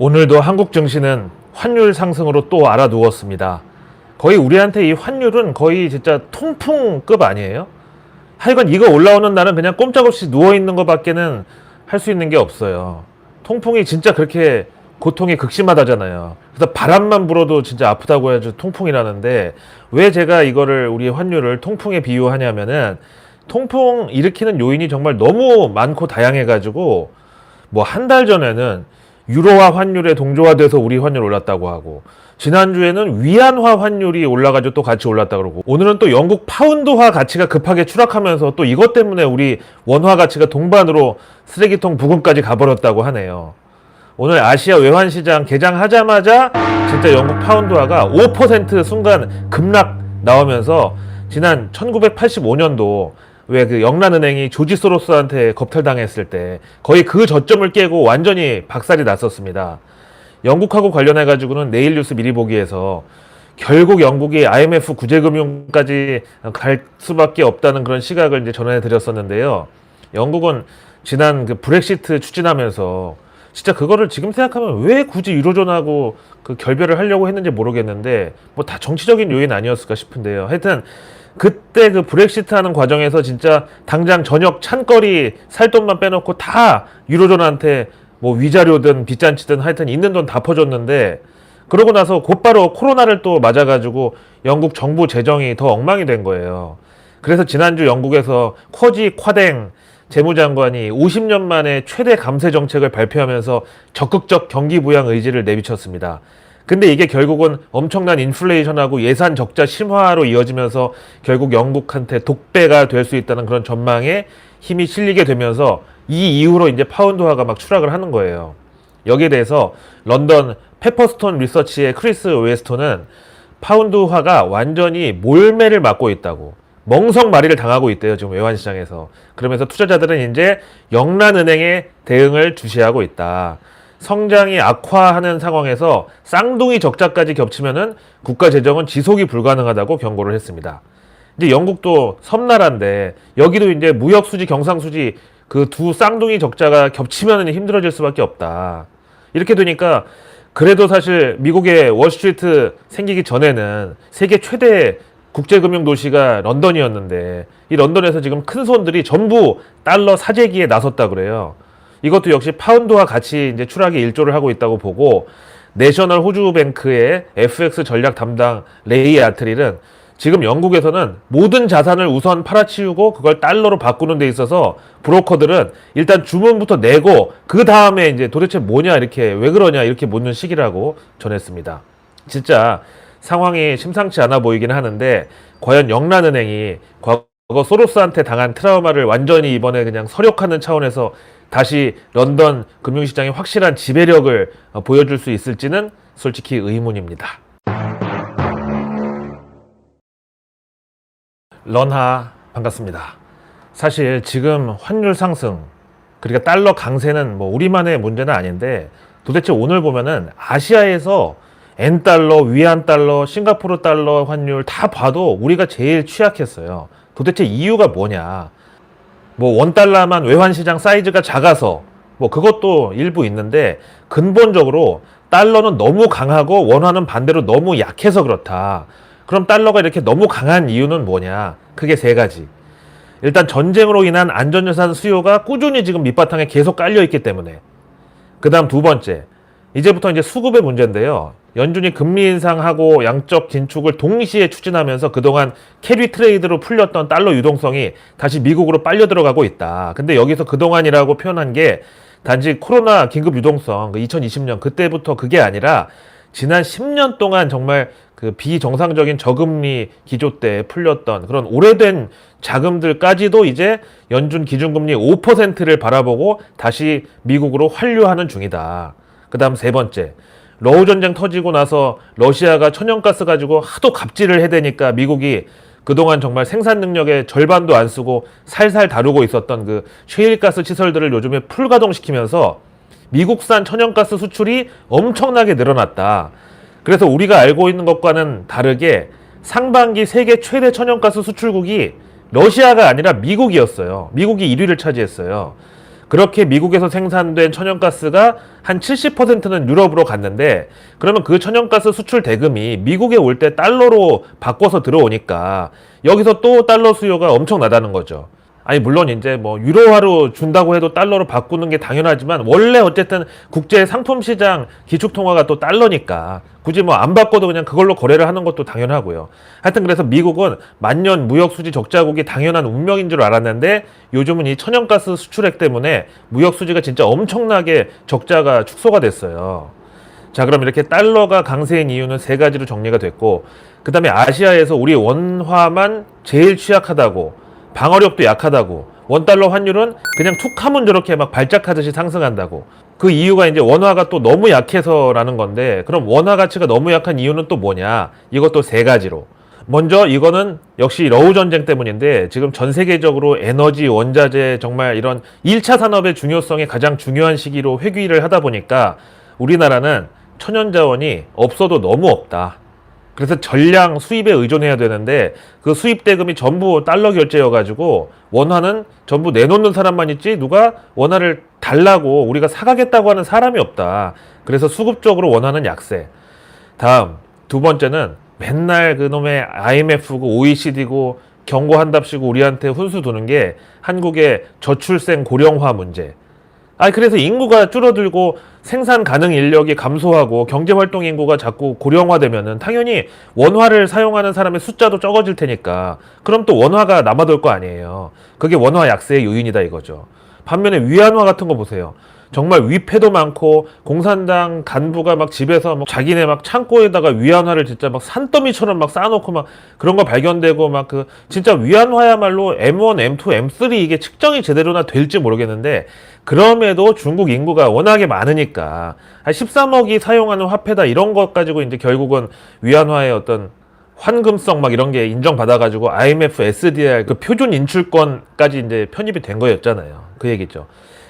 오늘도 한국 증시는 환율 상승으로 또 알아누웠습니다. 거의 우리한테 이 환율은 거의 진짜 통풍급 아니에요? 하여간 이거 올라오는 날은 그냥 꼼짝없이 누워있는 것밖에는 할 수 있는 게 없어요. 통풍이 진짜 그렇게 고통이 극심하다잖아요. 그래서 바람만 불어도 진짜 아프다고 해야지 통풍이라는데, 왜 제가 이거를 우리 환율을 통풍에 비유하냐면은, 통풍 일으키는 요인이 정말 너무 많고 다양해가지고 뭐 한 달 전에는 유로화 환율에 동조화돼서 우리 환율 올랐다고 하고, 지난주에는 위안화 환율이 올라가지고 또 같이 올랐다 그러고, 오늘은 또 영국 파운드화 가치가 급하게 추락하면서 또 이것 때문에 우리 원화 가치가 동반으로 쓰레기통 부근까지 가버렸다고 하네요. 오늘 아시아 외환시장 개장하자마자 진짜 영국 파운드화가 5% 순간 급락 나오면서, 지난 1985년도 왜 그 영란은행이 조지 소로스한테 겁탈당했을 때 거의 그 저점을 깨고 완전히 박살이 났었습니다. 영국하고 관련해가지고는 내일 뉴스 미리 보기에서 결국 영국이 IMF 구제금융까지 갈 수밖에 없다는 그런 시각을 이제 전해 드렸었는데요. 영국은 지난 그 브렉시트 추진하면서 진짜 그거를 지금 생각하면 왜 굳이 유로존하고 그 결별을 하려고 했는지 모르겠는데, 뭐 다 정치적인 요인 아니었을까 싶은데요. 하여튼 그때 그 브렉시트 하는 과정에서 진짜 당장 저녁 찬거리 살 돈만 빼놓고 다 유로존한테 뭐 위자료든 빚잔치든 하여튼 있는 돈 다 퍼줬는데, 그러고 나서 곧바로 코로나를 또 맞아가지고 영국 정부 재정이 더 엉망이 된 거예요. 그래서 지난주 영국에서 쿼지 쿼댕 재무장관이 50년 만에 최대 감세 정책을 발표하면서 적극적 경기 부양 의지를 내비쳤습니다. 근데 이게 결국은 엄청난 인플레이션하고 예산 적자 심화로 이어지면서 결국 영국한테 독배가 될 수 있다는 그런 전망에 힘이 실리게 되면서, 이 이후로 이제 파운드화가 막 추락을 하는 거예요. 여기에 대해서 런던 페퍼스톤 리서치의 크리스 웨스톤은 파운드화가 완전히 몰매를 맞고 있다고, 멍석마리를 당하고 있대요, 지금 외환시장에서. 그러면서 투자자들은 이제 영란은행의 대응을 주시하고 있다. 성장이 악화하는 상황에서 쌍둥이 적자까지 겹치면은 국가 재정은 지속이 불가능하다고 경고를 했습니다. 이제 영국도 섬나라인데 여기도 이제 무역 수지, 경상 수지 그 두 쌍둥이 적자가 겹치면은 힘들어질 수밖에 없다. 이렇게 되니까, 그래도 사실 미국의 월스트리트 생기기 전에는 세계 최대 국제금융 도시가 런던이었는데, 이 런던에서 지금 큰 손들이 전부 달러 사재기에 나섰다 그래요. 이것도 역시 파운드와 같이 이제 추락에 일조를 하고 있다고 보고, 내셔널 호주뱅크의 FX 전략 담당 레이 아트릴은 지금 영국에서는 모든 자산을 우선 팔아치우고 그걸 달러로 바꾸는 데 있어서 브로커들은 일단 주문부터 내고 그 다음에 이제 도대체 뭐냐, 이렇게 왜 그러냐 이렇게 묻는 시기라고 전했습니다. 진짜 상황이 심상치 않아 보이긴 하는데, 과연 영란은행이 과거 소로스한테 당한 트라우마를 완전히 이번에 그냥 서력하는 차원에서 다시 런던 금융시장의 확실한 지배력을 보여줄 수 있을지는 솔직히 의문입니다. 런하 반갑습니다. 사실 지금 환율 상승, 그러니까 달러 강세는 뭐 우리만의 문제는 아닌데, 도대체 오늘 보면은 아시아에서 엔달러, 위안달러, 싱가포르 달러 환율 다 봐도 우리가 제일 취약했어요. 도대체 이유가 뭐냐? 뭐 원달러만 외환시장 사이즈가 작아서 뭐 그것도 일부 있는데, 근본적으로 달러는 너무 강하고 원화는 반대로 너무 약해서 그렇다. 그럼 달러가 이렇게 너무 강한 이유는 뭐냐? 크게 세 가지. 일단 전쟁으로 인한 안전자산 수요가 꾸준히 지금 밑바탕에 계속 깔려있기 때문에. 그 다음 두 번째, 이제부터 이제 수급의 문제인데요. 연준이 금리 인상하고 양적 긴축을 동시에 추진하면서 그동안 캐리 트레이드로 풀렸던 달러 유동성이 다시 미국으로 빨려 들어가고 있다. 근데 여기서 그동안이라고 표현한 게 단지 코로나 긴급 유동성, 2020년 그때부터 그게 아니라 지난 10년 동안 정말 그 비정상적인 저금리 기조 때 풀렸던 그런 오래된 자금들까지도 이제 연준 기준금리 5%를 바라보고 다시 미국으로 환류하는 중이다. 그 다음 세 번째, 러우 전쟁 터지고 나서 러시아가 천연가스 가지고 하도 갑질을 해대니까 미국이 그동안 정말 생산 능력의 절반도 안 쓰고 살살 다루고 있었던 그 셰일가스 시설들을 요즘에 풀가동시키면서 미국산 천연가스 수출이 엄청나게 늘어났다. 그래서 우리가 알고 있는 것과는 다르게 상반기 세계 최대 천연가스 수출국이 러시아가 아니라 미국이었어요. 미국이 1위를 차지했어요. 그렇게 미국에서 생산된 천연가스가 한 70%는 유럽으로 갔는데, 그러면 그 천연가스 수출 대금이 미국에 올 때 달러로 바꿔서 들어오니까 여기서 또 달러 수요가 엄청나다는 거죠. 아니 물론 이제 뭐 유로화로 준다고 해도 달러로 바꾸는 게 당연하지만, 원래 어쨌든 국제 상품 시장 기축 통화가 또 달러니까 굳이 뭐 안 바꿔도 그냥 그걸로 거래를 하는 것도 당연하고요. 하여튼 그래서 미국은 만년 무역 수지 적자국이 당연한 운명인 줄 알았는데, 요즘은 이 천연가스 수출액 때문에 무역 수지가 진짜 엄청나게 적자가 축소가 됐어요. 자, 그럼 이렇게 달러가 강세인 이유는 세 가지로 정리가 됐고, 그 다음에 아시아에서 우리 원화만 제일 취약하다고, 방어력도 약하다고, 원달러 환율은 그냥 툭 하면 저렇게 막 발작하듯이 상승한다고. 그 이유가 이제 원화가 또 너무 약해서라는 건데, 그럼 원화 가치가 너무 약한 이유는 또 뭐냐? 이것도 세 가지로. 먼저 이거는 역시 러우 전쟁 때문인데, 지금 전 세계적으로 에너지, 원자재, 정말 이런 1차 산업의 중요성이 가장 중요한 시기로 회귀를 하다 보니까 우리나라는 천연자원이 없어도 너무 없다. 그래서 전량 수입에 의존해야 되는데, 그 수입 대금이 전부 달러 결제여가지고 원화는 전부 내놓는 사람만 있지 누가 원화를 달라고 우리가 사가겠다고 하는 사람이 없다. 그래서 수급적으로 원화는 약세. 다음 두 번째는 맨날 그놈의 IMF고 OECD고 경고한답시고 우리한테 훈수 두는 게 한국의 저출생 고령화 문제. 그래서 인구가 줄어들고 생산 가능 인력이 감소하고 경제활동 인구가 자꾸 고령화되면은 당연히 원화를 사용하는 사람의 숫자도 적어질 테니까, 그럼 또 원화가 남아돌 거 아니에요. 그게 원화 약세의 요인이다 이거죠. 반면에 위안화 같은 거 보세요. 정말 위패도 많고 공산당 간부가 막 집에서 막 자기네 막 창고에다가 위안화를 진짜 막 산더미처럼 막 쌓아놓고 막 그런 거 발견되고, 막 그 진짜 위안화야말로 M1, M2, M3 이게 측정이 제대로나 될지 모르겠는데, 그럼에도 중국 인구가 워낙에 많으니까 한 13억이 사용하는 화폐다 이런 것 가지고 이제 결국은 위안화의 어떤 환금성 막 이런 게 인정받아가지고 IMF SDR 그 표준 인출권까지 이제 편입이 된 거였잖아요. 그 얘기죠.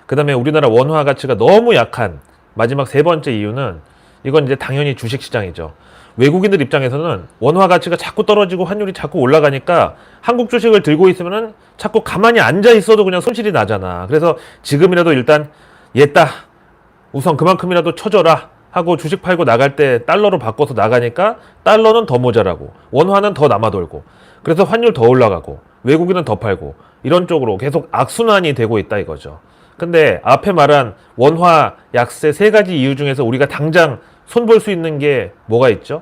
그 다음에 우리나라 원화 가치가 너무 약한 마지막 세 번째 이유는, 이건 이제 당연히 주식시장이죠. 외국인들 입장에서는 원화 가치가 자꾸 떨어지고 환율이 자꾸 올라가니까 한국 주식을 들고 있으면은 자꾸 가만히 앉아 있어도 그냥 손실이 나잖아. 그래서 지금이라도 일단 얘다 우선 그만큼이라도 쳐줘라 하고 주식 팔고 나갈 때 달러로 바꿔서 나가니까 달러는 더 모자라고 원화는 더 남아돌고, 그래서 환율 더 올라가고 외국인은 더 팔고, 이런 쪽으로 계속 악순환이 되고 있다 이거죠. 근데 앞에 말한 원화 약세 세 가지 이유 중에서 우리가 당장 손볼 수 있는 게 뭐가 있죠?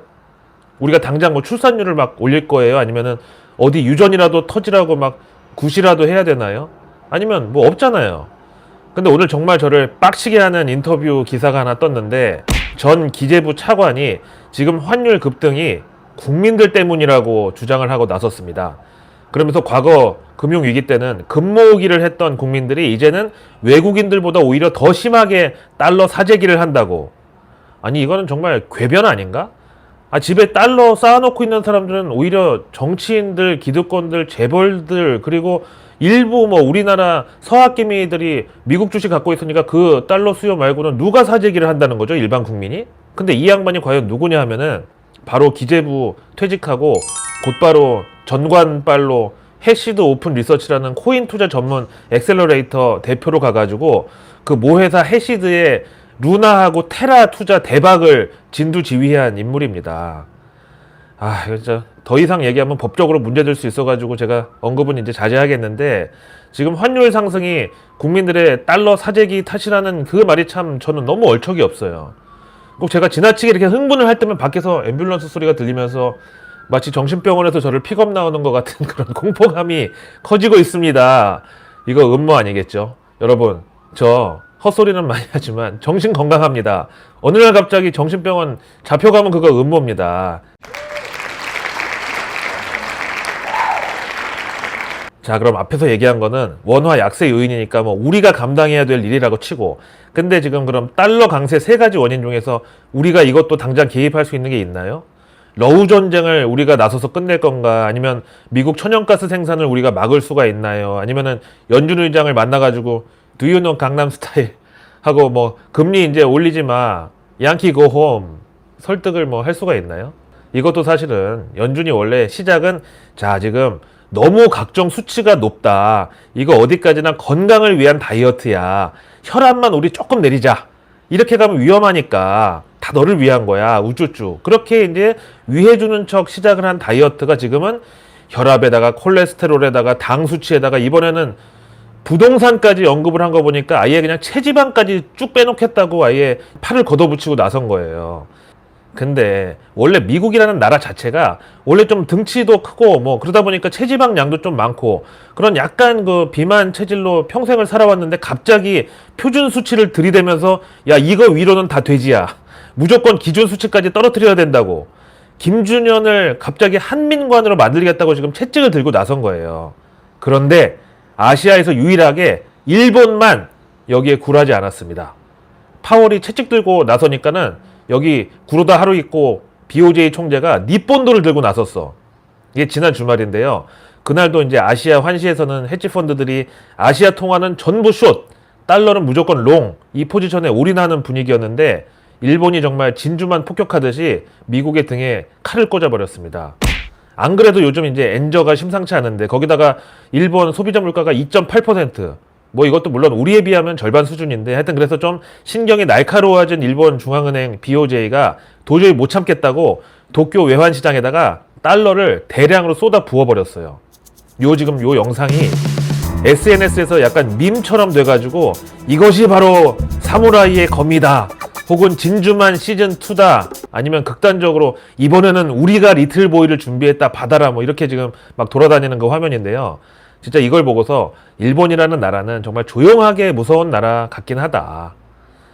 우리가 당장 뭐 출산율을 막 올릴 거예요? 아니면은 어디 유전이라도 터지라고 막 굿이라도 해야 되나요? 아니면 뭐 없잖아요. 근데 오늘 정말 저를 빡시게 하는 인터뷰 기사가 하나 떴는데, 전 기재부 차관이 지금 환율 급등이 국민들 때문이라고 주장을 하고 나섰습니다. 그러면서 과거 금융위기 때는 금모으기를 했던 국민들이 이제는 외국인들보다 오히려 더 심하게 달러 사재기를 한다고. 아니 이거는 정말 궤변 아닌가? 집에 달러 쌓아놓고 있는 사람들은 오히려 정치인들, 기득권들, 재벌들, 그리고 일부 뭐 우리나라 서학개미들이 미국 주식 갖고 있으니까 그 달러 수요 말고는 누가 사재기를 한다는 거죠, 일반 국민이? 근데 이 양반이 과연 누구냐 하면은 바로 기재부 퇴직하고 곧바로 전관발로 해시드 오픈 리서치라는 코인 투자 전문 엑셀러레이터 대표로 가가지고 그 모 회사 해시드에 루나하고 테라 투자 대박을 진두지휘한 인물입니다. 이거 진짜 더 이상 얘기하면 법적으로 문제될 수 있어가지고 제가 언급은 이제 자제하겠는데, 지금 환율 상승이 국민들의 달러 사재기 탓이라는 그 말이 참 저는 너무 얼척이 없어요. 꼭 제가 지나치게 이렇게 흥분을 할 때면 밖에서 앰뷸런스 소리가 들리면서 마치 정신병원에서 저를 픽업 나오는 것 같은 그런 공포감이 커지고 있습니다. 이거 음모 아니겠죠? 여러분, 저 헛소리는 많이 하지만 정신 건강합니다. 어느 날 갑자기 정신병원 잡혀가면 그거 음모입니다. 자, 그럼 앞에서 얘기한 거는 원화 약세 요인이니까 뭐 우리가 감당해야 될 일이라고 치고, 근데 지금 그럼 달러 강세 세 가지 원인 중에서 우리가 이것도 당장 개입할 수 있는 게 있나요? 러우 전쟁을 우리가 나서서 끝낼 건가? 아니면 미국 천연가스 생산을 우리가 막을 수가 있나요? 아니면은 연준 의장을 만나가지고 Do you know 강남 스타일 하고 뭐 금리 이제 올리지 마, 양키 고 홈 설득을 뭐 할 수가 있나요? 이것도 사실은 연준이 원래 시작은 자 지금 너무 각종 수치가 높다. 이거 어디까지나 건강을 위한 다이어트야. 혈압만 우리 조금 내리자. 이렇게 가면 위험하니까 다 너를 위한 거야. 우쭈쭈. 그렇게 이제 위해주는 척 시작을 한 다이어트가 지금은 혈압에다가 콜레스테롤에다가 당 수치에다가 이번에는 부동산까지 언급을 한 거 보니까 아예 그냥 체지방까지 쭉 빼놓겠다고 아예 팔을 걷어붙이고 나선 거예요. 근데 원래 미국이라는 나라 자체가 원래 좀 등치도 크고 뭐 그러다 보니까 체지방량도 좀 많고 그런 약간 그 비만 체질로 평생을 살아왔는데 갑자기 표준 수치를 들이대면서 야 이거 위로는 다 돼지야. 무조건 기준 수치까지 떨어뜨려야 된다고. 김준현을 갑자기 한민관으로 만들겠다고 지금 채찍을 들고 나선 거예요. 그런데 아시아에서 유일하게 일본만 여기에 굴하지 않았습니다. 파월이 채찍 들고 나서니까는 여기 구로다 하루이코 BOJ 총재가 니폰도를 들고 나섰어. 이게 지난 주말인데요. 그날도 이제 아시아 환시에서는 헤지펀드들이 아시아 통화는 전부 숏, 달러는 무조건 롱, 이 포지션에 올인하는 분위기였는데 일본이 정말 진주만 폭격하듯이 미국의 등에 칼을 꽂아버렸습니다. 안 그래도 요즘 이제 엔저가 심상치 않은데 거기다가 일본 소비자 물가가 2.8%, 뭐 이것도 물론 우리에 비하면 절반 수준인데 하여튼 그래서 좀 신경이 날카로워진 일본 중앙은행 BOJ가 도저히 못 참겠다고 도쿄 외환시장에다가 달러를 대량으로 쏟아 부어버렸어요. 지금 요 영상이 SNS에서 약간 밈처럼 돼가지고 이것이 바로 사무라이의 검이다. 혹은 진주만 시즌2다. 아니면 극단적으로 이번에는 우리가 리틀보이를 준비했다. 받아라. 뭐 이렇게 지금 막 돌아다니는 그 화면인데요. 진짜 이걸 보고서 일본이라는 나라는 정말 조용하게 무서운 나라 같긴 하다.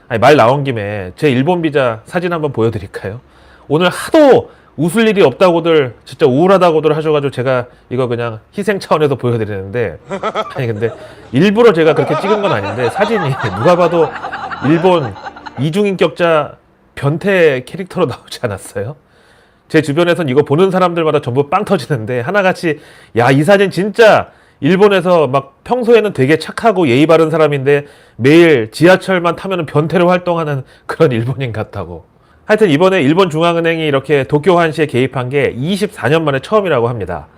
아니, 말 나온 김에 제 일본 비자 사진 한번 보여드릴까요? 오늘 하도 웃을 일이 없다고들 진짜 우울하다고들 하셔가지고 제가 이거 그냥 희생 차원에서 보여드리는데 아니 근데 일부러 제가 그렇게 찍은 건 아닌데 사진이 누가 봐도 일본 이중인격자 변태 캐릭터로 나오지 않았어요? 제 주변에선 이거 보는 사람들마다 전부 빵 터지는데 하나같이 야, 이 사진 진짜 일본에서 막 평소에는 되게 착하고 예의 바른 사람인데 매일 지하철만 타면은 변태로 활동하는 그런 일본인 같다고. 하여튼 이번에 일본 중앙은행이 이렇게 도쿄 환시에 개입한 게 24년 만에 처음이라고 합니다.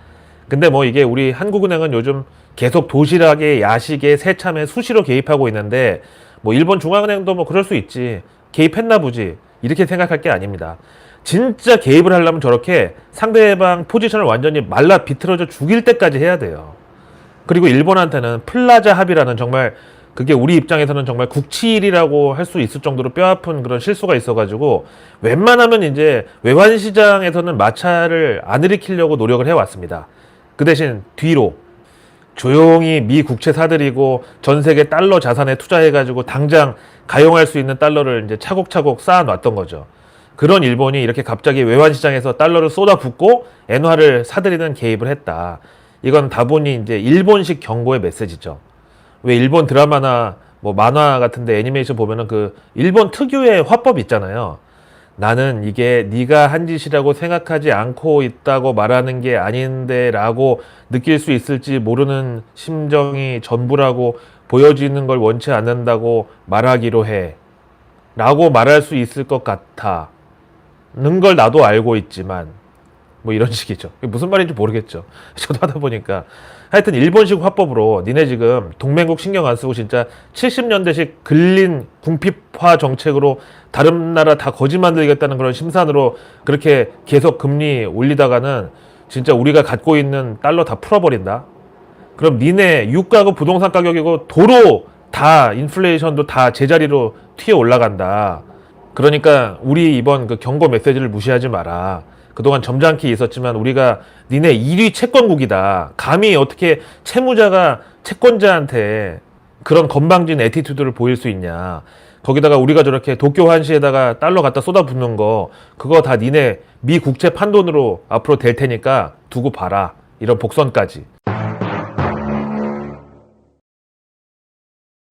근데 뭐 이게 우리 한국은행은 요즘 계속 도시락에 야식에 세참에 수시로 개입하고 있는데 뭐 일본 중앙은행도 뭐 그럴 수 있지. 개입했나 보지. 이렇게 생각할 게 아닙니다. 진짜 개입을 하려면 저렇게 상대방 포지션을 완전히 말라 비틀어져 죽일 때까지 해야 돼요. 그리고 일본한테는 플라자 합의라는 정말 그게 우리 입장에서는 정말 국치일이라고 할 수 있을 정도로 뼈아픈 그런 실수가 있어가지고 웬만하면 이제 외환시장에서는 마찰을 안 일으키려고 노력을 해왔습니다. 그 대신 뒤로 조용히 미 국채 사들이고 전 세계 달러 자산에 투자해가지고 당장 가용할 수 있는 달러를 이제 차곡차곡 쌓아놨던 거죠. 그런 일본이 이렇게 갑자기 외환시장에서 달러를 쏟아붓고 엔화를 사들이는 개입을 했다. 이건 다분히 이제 일본식 경고의 메시지죠. 왜 일본 드라마나 뭐 만화 같은데 애니메이션 보면은 그 일본 특유의 화법 있잖아요. 나는 이게 네가 한 짓이라고 생각하지 않고 있다고 말하는 게 아닌데 라고 느낄 수 있을지 모르는 심정이 전부라고 보여지는 걸 원치 않는다고 말하기로 해 라고 말할 수 있을 것 같아 는 걸 나도 알고 있지만 뭐 이런 식이죠. 무슨 말인지 모르겠죠. 저도 하다 보니까 하여튼 일본식 화법으로 니네 지금 동맹국 신경 안 쓰고 진짜 70년대식 근린 궁핍화 정책으로 다른 나라 다 거지 만들겠다는 그런 심산으로 그렇게 계속 금리 올리다가는 진짜 우리가 갖고 있는 달러 다 풀어버린다. 그럼 니네 유가고 부동산 가격이고 도로 다 인플레이션도 다 제자리로 튀어 올라간다. 그러니까 우리 이번 그 경고 메시지를 무시하지 마라. 그동안 점잖게 있었지만 우리가 니네 1위 채권국이다. 감히 어떻게 채무자가 채권자한테 그런 건방진 애티튜드를 보일 수 있냐. 거기다가 우리가 저렇게 도쿄 환시에다가 달러 갖다 쏟아붓는 거 그거 다 니네 미 국채 판돈으로 앞으로 될 테니까 두고 봐라. 이런 복선까지.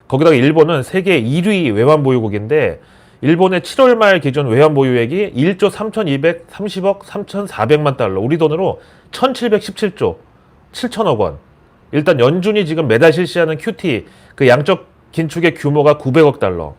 거기다가 일본은 세계 1위 외환보유국인데 일본의 7월 말 기준 외환보유액이 1조 3,230억 3,400만 달러, 우리 돈으로 1,717조 7천억 원. 일단 연준이 지금 매달 실시하는 QT, 그 양적 긴축의 규모가 900억 달러.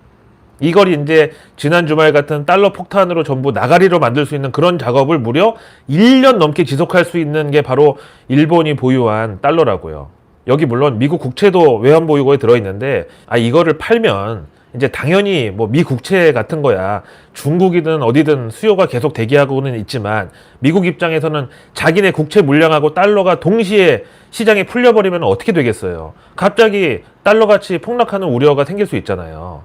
이걸 이제 지난 주말 같은 달러 폭탄으로 전부 나가리로 만들 수 있는 그런 작업을 무려 1년 넘게 지속할 수 있는 게 바로 일본이 보유한 달러라고요. 여기 물론 미국 국채도 외환 보유고에 들어있는데 이거를 팔면 이제 당연히 뭐 미 국채 같은 거야. 중국이든 어디든 수요가 계속 대기하고는 있지만 미국 입장에서는 자기네 국채 물량하고 달러가 동시에 시장에 풀려버리면 어떻게 되겠어요. 갑자기 달러 가치 폭락하는 우려가 생길 수 있잖아요.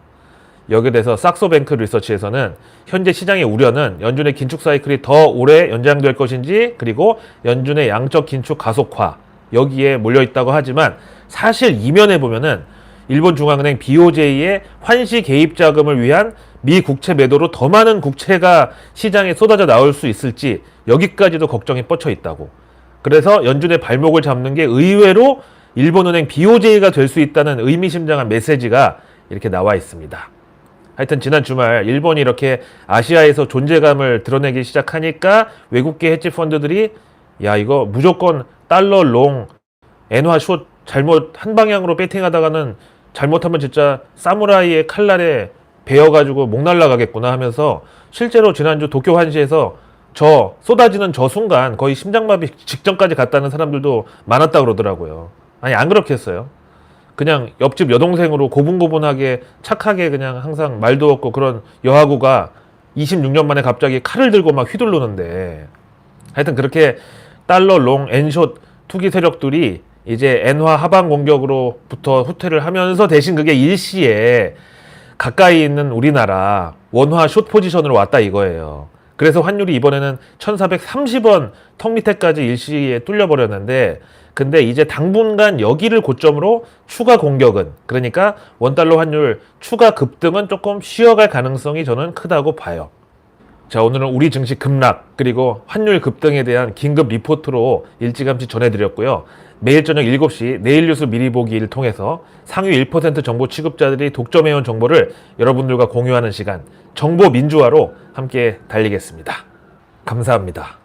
여기에 대해서 삭소뱅크 리서치에서는 현재 시장의 우려는 연준의 긴축 사이클이 더 오래 연장될 것인지, 그리고 연준의 양적 긴축 가속화, 여기에 몰려있다고 하지만 사실 이면에 보면은 일본 중앙은행 BOJ의 환시 개입 자금을 위한 미 국채 매도로 더 많은 국채가 시장에 쏟아져 나올 수 있을지 여기까지도 걱정이 뻗쳐 있다고. 그래서 연준의 발목을 잡는 게 의외로 일본은행 BOJ가 될 수 있다는 의미심장한 메시지가 이렇게 나와 있습니다. 하여튼 지난 주말 일본이 이렇게 아시아에서 존재감을 드러내기 시작하니까 외국계 헤지 펀드들이 야, 이거 무조건 달러 롱 엔화 숏 잘못 한 방향으로 배팅하다가는 잘못하면 진짜 사무라이의 칼날에 베어가지고 목 날라가겠구나 하면서 실제로 지난주 도쿄 환시에서 쏟아지는 저 순간 거의 심장마비 직전까지 갔다는 사람들도 많았다 그러더라고요. 아니, 안 그렇겠어요? 그냥 옆집 여동생으로 고분고분하게 착하게 그냥 항상 말도 없고 그런 여하구가 26년 만에 갑자기 칼을 들고 막 휘둘르는데, 하여튼 그렇게 달러 롱 엔숏 투기 세력들이 이제 엔화 하방 공격으로부터 후퇴를 하면서 대신 그게 일시에 가까이 있는 우리나라 원화 숏 포지션으로 왔다 이거예요. 그래서 환율이 이번에는 1430원 턱 밑에까지 일시에 뚫려버렸는데, 근데 이제 당분간 여기를 고점으로 추가 공격은, 그러니까 원달러 환율 추가 급등은 조금 쉬어갈 가능성이 저는 크다고 봐요. 자, 오늘은 우리 증시 급락 그리고 환율 급등에 대한 긴급 리포트로 일찌감치 전해드렸고요. 매일 저녁 7시 내일 뉴스 미리 보기를 통해서 상위 1% 정보 취급자들이 독점해온 정보를 여러분들과 공유하는 시간, 정보 민주화로 함께 달리겠습니다. 감사합니다.